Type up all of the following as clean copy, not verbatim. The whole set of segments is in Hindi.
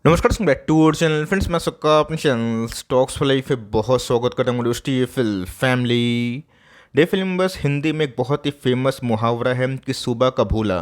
नमस्कार back to our channel friends. मैं सबका अपने चैनल स्टॉक्स फॉर लाइफ पे बहुत स्वागत करता हूँ। दोस्ती ये फिल्म फैमिली डे फिल्म बस हिंदी में एक बहुत ही फेमस मुहावरा है कि सुबह का भूला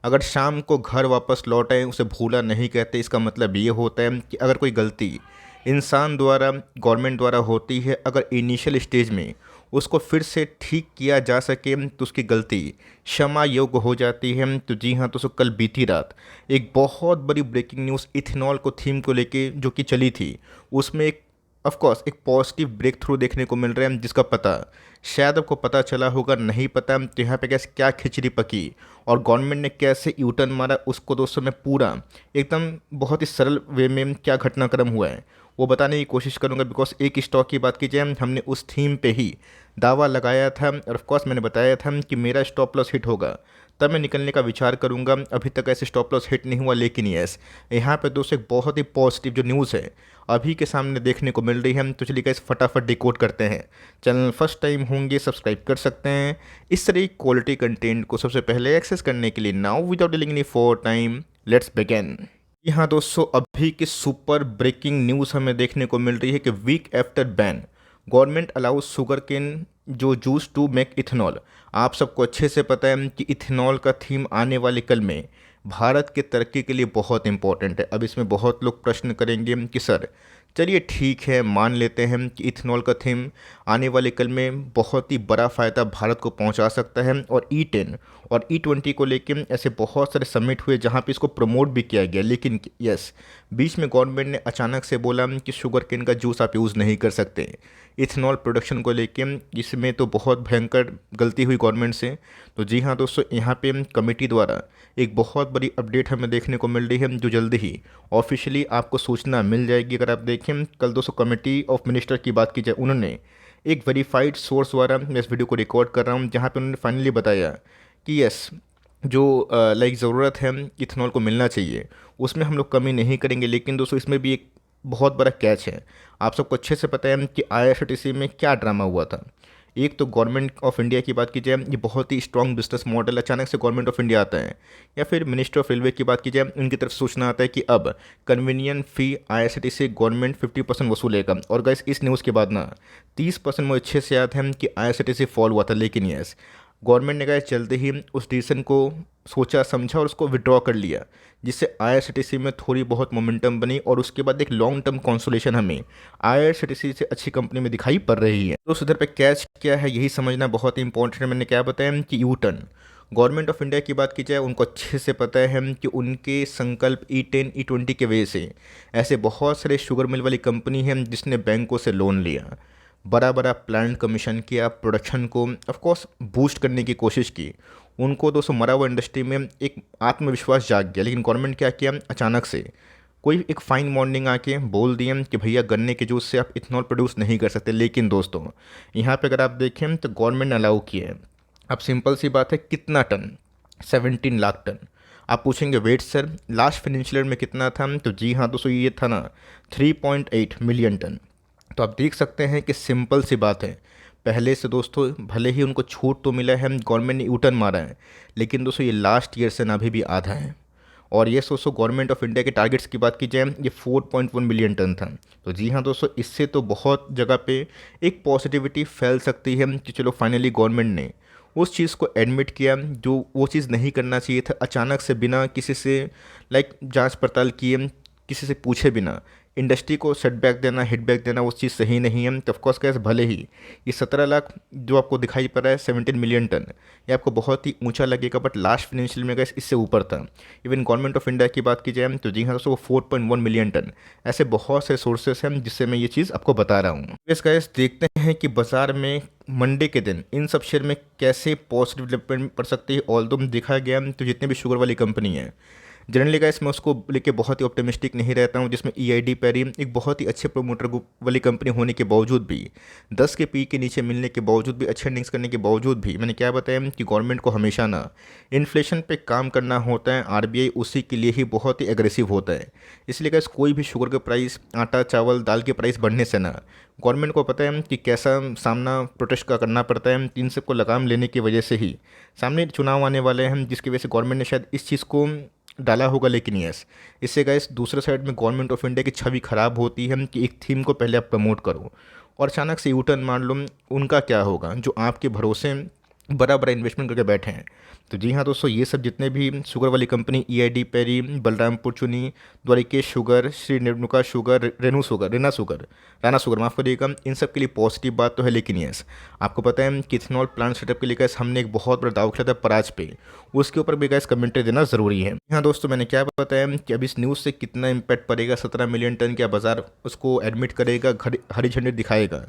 अगर शाम को घर वापस लौट आए उसे भूला नहीं कहते। इसका मतलब ये होता है कि अगर कोई गलती इंसान द्वारा गवर्नमेंट द्वारा होती है, अगर इनिशियल स्टेज में उसको फिर से ठीक किया जा सके तो उसकी गलती क्षमा योग्य हो जाती है। तो जी हाँ दोस्तों, कल बीती रात एक बहुत बड़ी ब्रेकिंग न्यूज़ इथेनॉल को थीम को लेके जो कि चली थी, उसमें एक ऑफ कोर्स एक पॉजिटिव ब्रेक थ्रू देखने को मिल रहा है, जिसका पता शायद आपको पता चला होगा, नहीं पता तो यहाँ पे कैसे क्या खिचड़ी पकी और गवर्नमेंट ने कैसे यूटर्न मारा उसको दोस्तों मैं पूरा एकदम बहुत ही सरल वे में क्या घटनाक्रम हुआ है वो बताने की कोशिश करूंगा। बिकॉज एक स्टॉक की बात की जाए, हमने उस थीम पे ही दावा लगाया था और ऑफ कोर्स मैंने बताया था कि मेरा स्टॉप लॉस हिट होगा तब मैं निकलने का विचार करूंगा। अभी तक ऐसे स्टॉप लॉस हिट नहीं हुआ, लेकिन यस यहाँ पे दोस्तों एक बहुत ही पॉजिटिव जो न्यूज़ है अभी के सामने देखने को मिल रही है। तो चलिए गाइस फटाफट डिकोड करते हैं। चैनल फर्स्ट टाइम होंगे सब्सक्राइब कर सकते हैं इस तरह की क्वालिटी कंटेंट को सबसे पहले एक्सेस करने के लिए। Now without delaying any for time let's begin. जी हाँ दोस्तों, अभी की सुपर ब्रेकिंग न्यूज़ हमें देखने को मिल रही है कि week after ban government allows sugarcane जो जूस टू मेक इथेनॉल। आप सबको अच्छे से पता है कि इथेनॉल का थीम आने वाले कल में भारत के तरक्की के लिए बहुत इंपॉर्टेंट है। अब इसमें बहुत लोग प्रश्न करेंगे कि सर चलिए ठीक है, मान लेते हैं कि इथेनॉल का थीम आने वाले कल में बहुत ही बड़ा फ़ायदा भारत को पहुंचा सकता है। और E10 और E20 को लेके ऐसे बहुत सारे समिट हुए जहां पे इसको प्रमोट भी किया गया, लेकिन यस बीच में गवर्नमेंट ने अचानक से बोला कि शुगर केन का जूस आप यूज़ नहीं कर सकते इथेनॉल प्रोडक्शन को लेके। इसमें तो बहुत भयंकर गलती हुई गवर्नमेंट से। तो जी हाँ दोस्तों, यहाँ पे कमेटी द्वारा एक बहुत बड़ी अपडेट हमें देखने को मिल रही है जो जल्दी ही ऑफिशियली आपको सूचना मिल जाएगी। अगर आप देखें कल दोस्तों कमेटी ऑफ मिनिस्टर की बात की जाए, उन्होंने एक वेरीफाइड सोर्स द्वारा मैं इस वीडियो को रिकॉर्ड कर रहा हूँ जहाँ पे उन्होंने फाइनली बताया कि यस जो लाइक ज़रूरत है इथेनॉल को मिलना चाहिए उसमें हम लोग कमी नहीं करेंगे। लेकिन दोस्तों इसमें भी एक बहुत बड़ा कैच है। आप सबको अच्छे से पता है कि IRCTC में क्या ड्रामा हुआ था। एक तो गवर्नमेंट ऑफ इंडिया की बात की जाए, ये बहुत ही स्ट्रॉन्ग बिजनेस मॉडल, अचानक से गवर्नमेंट ऑफ इंडिया आता है। या फिर मिनिस्टर ऑफ रेलवे की बात की जाए, उनकी तरफ सूचना आता है कि अब कन्वीनियंट फी IRCTC से गवर्नमेंट 50% वसूलेगा। और गाइस इस न्यूज़ के बाद ना 30% मुझे अच्छे से याद है कि IRCTC फॉल हुआ था, लेकिन यस गवर्नमेंट ने कहा चलते ही उस डिसीजन को सोचा समझा और उसको विड्रॉ कर लिया, जिससे IRCTC में थोड़ी बहुत मोमेंटम बनी और उसके बाद एक लॉन्ग टर्म कंसोलेशन हमें IRCTC से अच्छी कंपनी में दिखाई पड़ रही है। तो उधर पे कैच क्या है यही समझना बहुत ही इंपॉर्टेंट है। मैंने क्या बताया कि U turn government of India की बात की जाए, उनको अच्छे से पता है कि उनके संकल्प E10 E20 के वजह से ऐसे बहुत सारे शुगर मिल वाली कंपनी हैं जिसने बैंकों से लोन लिया, बड़ा बड़ा प्लांट कमीशन किया, प्रोडक्शन को ऑफ कोर्स बूस्ट करने की कोशिश की। उनको दोस्तों मरा हुआ इंडस्ट्री में एक आत्मविश्वास जाग गया। लेकिन गवर्नमेंट क्या किया, अचानक से कोई एक फाइन मॉर्निंग आके बोल दिए कि भैया गन्ने के जूस से आप इथेनॉल प्रोड्यूस नहीं कर सकते। लेकिन दोस्तों यहाँ पे अगर आप देखें तो गवर्नमेंट ने अलाउ किया है। अब सिंपल सी बात है, कितना टन? 17 लाख टन। आप पूछेंगे wait sir last financial year में कितना था? तो जी हाँ दोस्तों, ये था ना 3.8 मिलियन टन। तो आप देख सकते हैं कि सिंपल सी बात है, पहले से दोस्तों भले ही उनको छूट तो मिला है, गवर्नमेंट ने यूटर्न मारा है, लेकिन दोस्तों ये लास्ट ईयर से ना अभी भी आधा है। और ये दोस्तों गवर्नमेंट ऑफ इंडिया के टारगेट्स की बात की जाए, ये 4.1 मिलियन टन था। तो जी हाँ दोस्तों, इससे तो बहुत जगह पे एक पॉजिटिविटी फैल सकती है कि चलो फाइनली गवर्नमेंट ने उस चीज़ को एडमिट किया जो वो चीज़ नहीं करना चाहिए था। अचानक से बिना किसी से लाइक जांच पड़ताल किए, किसी से पूछे बिना इंडस्ट्री को सेटबैक देना, हिटबैक देना, वो चीज़ सही नहीं है। तो ऑफकोर्स कैसे भले ही ये 17 लाख जो आपको दिखाई पड़ रहा है 17 मिलियन टन, ये आपको बहुत ही ऊंचा लगेगा, बट लास्ट फाइनेंशियल में गैस इससे ऊपर था। इवन गवर्नमेंट ऑफ इंडिया की बात की जाए तो जी हाँ दोस्तों, 4.1 मिलियन टन। ऐसे बहुत से सोर्सेस हैं जिससे मैं ये चीज़ आपको बता रहा हूँ। इस गैस देखते हैं कि बाजार में मंडे के दिन इन सब शेयर में कैसे पॉजिटिव डेवलपमेंट पड़ सकती है। ऑल दिखा गया तो जितने भी शुगर वाली कंपनी है जनरली गाइस मैं उसको लेके बहुत ही ऑप्टिमिस्टिक नहीं रहता हूँ, जिसमें EID पैरी एक बहुत ही अच्छे प्रोमोटर ग्रुप वाली कंपनी होने के बावजूद भी 10 के पी के नीचे मिलने के बावजूद भी, अच्छे अर्निंग्स करने के बावजूद भी, मैंने क्या बताया कि गवर्नमेंट को हमेशा ना इन्फ्लेशन पे काम करना होता है। RBI उसी के लिए ही बहुत ही एग्रेसिव होता है। इसलिए गाइस कोई भी शुगर के प्राइस, आटा चावल दाल के प्राइस बढ़ने से ना गवर्नमेंट को पता है कि कैसा सामना प्रोटेस्ट का करना पड़ता है। इन सबको लगाम लेने की वजह से ही सामने चुनाव आने वाले हैं, जिसकी वजह से गवर्नमेंट ने शायद इस चीज़ को डाला होगा, लेकिन यस, इससे गाइस दूसरे साइड में गवर्नमेंट ऑफ इंडिया की छवि खराब होती है कि एक थीम को पहले आप प्रमोट करो और अचानक से यू टर्न मान लो, उनका क्या होगा जो आपके भरोसे बड़ा बड़ा इन्वेस्टमेंट करके बैठे हैं। तो जी हाँ दोस्तों, ये सब जितने भी शुगर वाली company EID Parry, Balrampur Chini, Dwarikesh sugar, Shree Renuka sugar, Renu sugar, Rena sugar, Rana sugar, माफ़ करिएगा, इन सब के लिए पॉजिटिव बात तो है। लेकिन यस, आपको पता है कि इथेनॉल प्लांट सेटअप के लिए गैस हमने एक बहुत बड़ा दाव खेला था पराज पे, उसके ऊपर भी गैस कमेंट्री देना ज़रूरी है। हाँ दोस्तों, मैंने क्या बताया कि अब इस न्यूज़ से कितना इम्पैक्ट पड़ेगा, 17 मिलियन टन क्या बाजार उसको एडमिट करेगा, हरी झंडी दिखाएगा,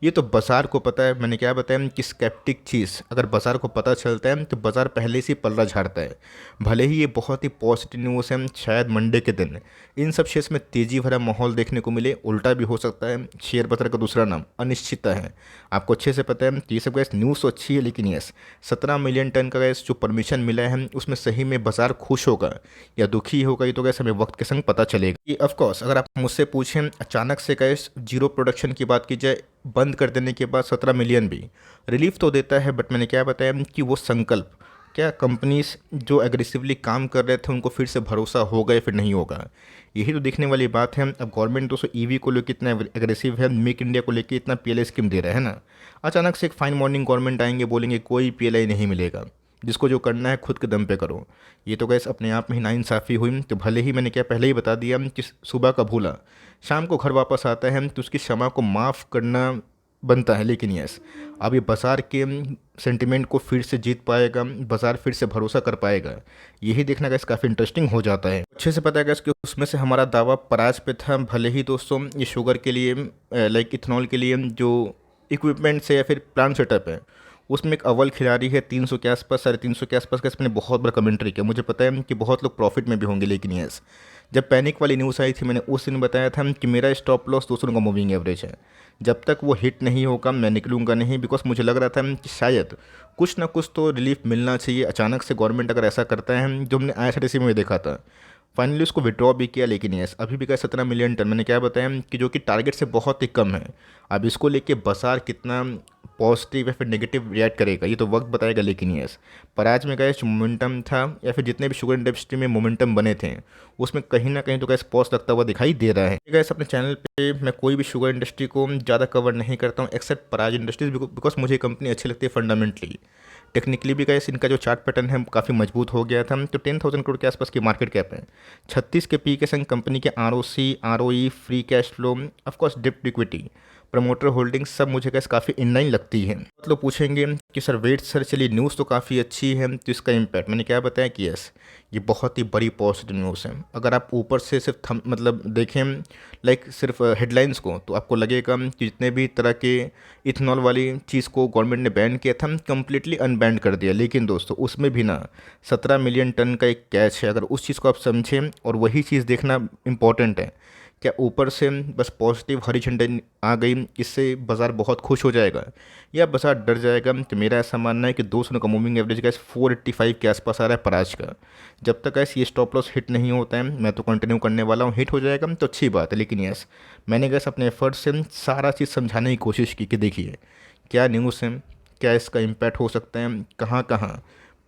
ये तो बाजार को पता है। मैंने क्या बताया कि स्केप्टिक चीज़ अगर बाजार को पता चलता है तो बाजार पहले से पल्ला झाड़ता है। भले ही ये बहुत ही पॉजिटिव न्यूज़ है, शायद मंडे के दिन इन सब शेयर्स में तेज़ी भरा माहौल देखने को मिले, उल्टा भी हो सकता है। शेयर बाजार का दूसरा नाम अनिश्चितता है, आपको अच्छे से पता है कि ये सब गैस न्यूज़ तो अच्छी है, लेकिन यस 17 मिलियन टन का गैस जो परमिशन मिला है उसमें सही में बाजार खुश होगा या दुखी होगा, ये तो गैस हमें वक्त के संग पता चलेगा। कि ऑफकोर्स अगर आप मुझसे पूछें अचानक से गैस जीरो प्रोडक्शन की बात की जाए, बंद कर देने के बाद 17 मिलियन भी रिलीफ तो देता है, बट मैंने क्या बताया कि वो संकल्प क्या कंपनीज जो एग्रेसिवली काम कर रहे थे उनको फिर से भरोसा होगा या फिर नहीं होगा, यही तो देखने वाली बात है। अब गवर्नमेंट दोस्तों ईवी को लेकर इतना एग्रेसिव है, मेक इंडिया को लेकर इतना पीएलआई स्कीम दे रहा है ना, अचानक से एक फाइन मॉर्निंग गवर्नमेंट आएंगे बोलेंगे कोई पीएलआई नहीं मिलेगा, जिसको जो करना है खुद के दम पे करो, ये तो गैस अपने आप में ही नाइंसाफ़ी हुई। तो भले ही मैंने क्या पहले ही बता दिया कि सुबह का भूला शाम को घर वापस आता है तो उसकी क्षमा को माफ़ करना बनता है, लेकिन यस अब ये बाजार के सेंटिमेंट को फिर से जीत पाएगा, बाजार फिर से भरोसा कर पाएगा, यही देखना गैस काफ़ी इंटरेस्टिंग हो जाता है। अच्छे से पता है गैस कि उसमें से हमारा दावा पराज पे था। भले ही दोस्तों ये शुगर के लिए लाइक इथेनॉल के लिए जो इक्विपमेंट्स है या फिर प्लांट सेटअप है उसमें एक अव्वल खिलाड़ी है, 300 के आसपास, 350 के आसपास का मैंने बहुत बड़ा कमेंट्री किया। मुझे पता है कि बहुत लोग प्रॉफिट में भी होंगे, लेकिन यस जब पैनिक वाली न्यूज़ आई थी मैंने उस दिन बताया था कि मेरा स्टॉप लॉस 200 का मूविंग एवरेज है, जब तक वो हिट नहीं होगा मैं निकलूँगा नहीं, बिकॉज मुझे लग रहा था कि शायद कुछ ना कुछ तो रिलीफ मिलना चाहिए। अचानक से गवर्नमेंट अगर ऐसा करता है जो हमने IRCTC में देखा था, फाइनली उसको विड्रॉ भी किया, लेकिन यस अभी भी का 17 मिलियन टन मैंने क्या बताया कि जो कि टारगेट से बहुत ही कम है। अब इसको लेके बाजार कितना पॉजिटिव या फिर नेगेटिव रिएक्ट करेगा ये तो वक्त बताएगा, लेकिन यस पराज में गैस जो मोमेंटम था या फिर जितने भी शुगर इंडस्ट्री में मोमेंटम बने थे उसमें कहीं ना कहीं तो गैस पॉज लगता हुआ दिखाई दे रहा है। गैस अपने चैनल पे मैं कोई भी शुगर इंडस्ट्री को ज़्यादा कवर नहीं करता हूँ एक्सेप्ट पराज इंडस्ट्रीज, बिकॉज मुझे कंपनी अच्छी लगती है फंडामेंटली, टेक्निकली भी गैस इनका जो चार्ट पैटर्न है काफ़ी मजबूत हो गया था। तो 10,000 करोड़ के आसपास की मार्केट कैप है, 36 के पी के संग कंपनी के ROC, ROE, free cash flow, of course डिप्ट इक्विटी, प्रमोटर होल्डिंग्स सब मुझे गैस काफ़ी इनलाइन लगती है। मतलब पूछेंगे कि सर वेट सर चलिए न्यूज़ तो काफ़ी अच्छी है तो इसका इम्पैक्ट मैंने क्या बताया कि यस ये बहुत ही बड़ी पॉजिटिव न्यूज़ है। अगर आप ऊपर से सिर्फ मतलब देखें लाइक सिर्फ हेडलाइंस को तो आपको लगेगा कि जितने भी तरह के इथेनॉल वाली चीज़ को गवर्नमेंट ने बैन किया था कंप्लीटली अनबैन कर दिया, लेकिन दोस्तों उसमें भी ना 17 मिलियन टन का एक कैच है। अगर उस चीज़ को आप समझें और वही चीज़ देखना इंपॉर्टेंट है, क्या ऊपर से बस पॉजिटिव हरी झंडी आ गई इससे बाज़ार बहुत खुश हो जाएगा या बाज़ार डर जाएगा। तो मेरा ऐसा मानना है कि 200 का मूविंग एवरेज गैस 485 के आसपास आ रहा है पराज का, जब तक ऐसे ये स्टॉप लॉस हिट नहीं होता है मैं तो कंटिन्यू करने वाला हूँ। हिट हो जाएगा तो अच्छी बात है, लेकिन यस मैंने गैस अपने एफर्ट से सारा चीज़ समझाने की कोशिश की कि देखिए क्या न्यूज़ है, क्या इसका इम्पैक्ट हो सकता है, कहाँ कहाँ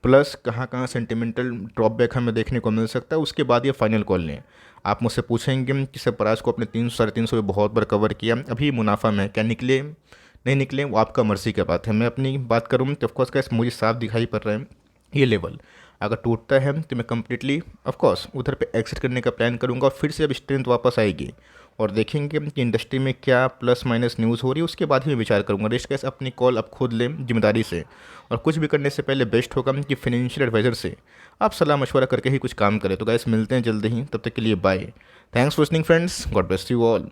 प्लस कहाँ कहाँ सेंटिमेंटल ड्रॉपबैक हमें देखने को मिल सकता है, उसके बाद ये फाइनल कॉल लें। आप मुझसे पूछेंगे कि सर पराज को अपने 300-350 पे बहुत बार कवर किया, अभी मुनाफा में क्या निकले नहीं निकले वो आपका मर्जी की बात है। मैं अपनी बात करूँ तो ऑफकोर्स का मुझे साफ दिखाई पड़ रहा है ये लेवल अगर टूटता है तो मैं कम्प्लीटली ऑफकोर्स उधर पे एग्जिट करने का प्लान करूँगा और फिर से अब स्ट्रेंथ वापस आएगी और देखेंगे कि इंडस्ट्री में क्या प्लस माइनस न्यूज़ हो रही है, उसके बाद ही मैं विचार करूँगा। रेस्ट कैसे अपनी कॉल आप खुद लें जिम्मेदारी से, और कुछ भी करने से पहले बेस्ट होगा कि फाइनेंशियल एडवाइज़र से आप सलाह मशवरा करके ही कुछ काम करें। तो गाइस मिलते हैं जल्दी ही, तब तक के लिए bye. Thanks for listening friends, God bless you all.